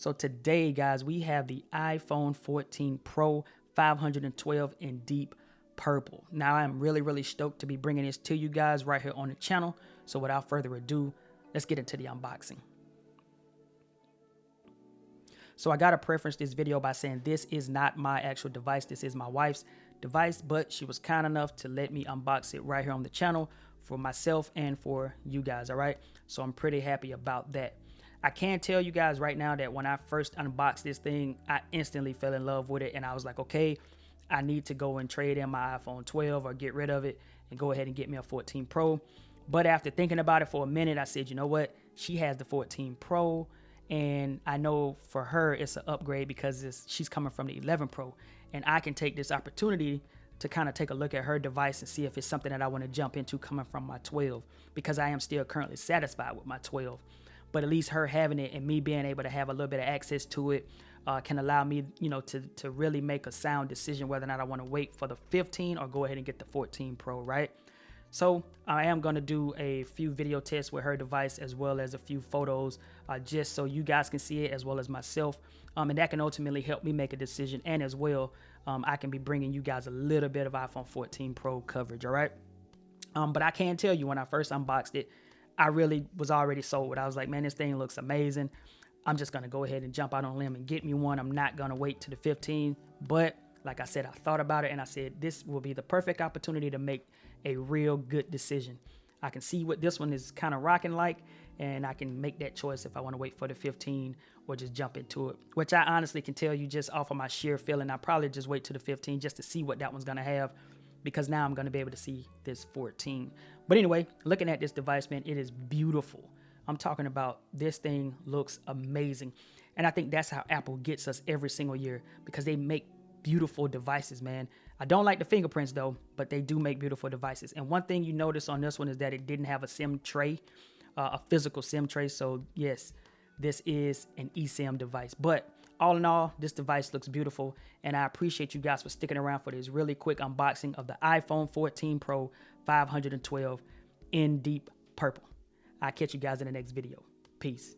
So today, guys, we have the iPhone 14 Pro 512 in deep purple. Now, I'm really stoked to be bringing this to you guys right here on the channel. So without further ado, let's get into the unboxing. So I got to preference this video by saying this is not my actual device. This is my wife's device, but she was kind enough to let me unbox it right here on the channel for myself and for you guys, all right? So I'm pretty happy about that. I can tell you guys right now that when I first unboxed this thing, I instantly fell in love with it, and I was like, okay, I need to go and trade in my iPhone 12 or get rid of it and go ahead and get me a 14 Pro. But after thinking about it for a minute, I said, you know what? She has the 14 Pro, and I know for her it's an upgrade because she's coming from the 11 Pro, and I can take this opportunity to kind of take a look at her device and see if it's something that I want to jump into coming from my 12, because I am still currently satisfied with my 12. But at least her having it and me being able to have a little bit of access to it can allow me, to really make a sound decision whether or not I want to wait for the 15 or go ahead and get the 14 Pro, right? So I am going to do a few video tests with her device as well as a few photos just so you guys can see it as well as myself. And that can ultimately help me make a decision. And as well, I can be bringing you guys a little bit of iPhone 14 Pro coverage, all right? But I can tell you when I first unboxed it, I really was already sold. I was like, man, this thing looks amazing. I'm just going to go ahead and jump out on a limb and get me one. I'm not going to wait to the 15. But like I said, I thought about it and I said, this will be the perfect opportunity to make a real good decision. I can see what this one is kind of rocking like, and I can make that choice if I want to wait for the 15 or just jump into it, which I honestly can tell you just off of my sheer feeling, I'll probably just wait to the 15 just to see what that one's going to have, because now I'm going to be able to see this 14. But anyway, looking at this device, man, it is beautiful. I'm talking about this thing looks amazing. And I think that's how Apple gets us every single year, because they make beautiful devices, man. I don't like the fingerprints though, but they do make beautiful devices. And one thing you notice on this one is that it didn't have a SIM tray, a physical SIM tray. So yes, this is an eSIM device. But all in all, this device looks beautiful, and I appreciate you guys for sticking around for this really quick unboxing of the iPhone 14 Pro 512 in deep purple. I'll catch you guys in the next video. Peace.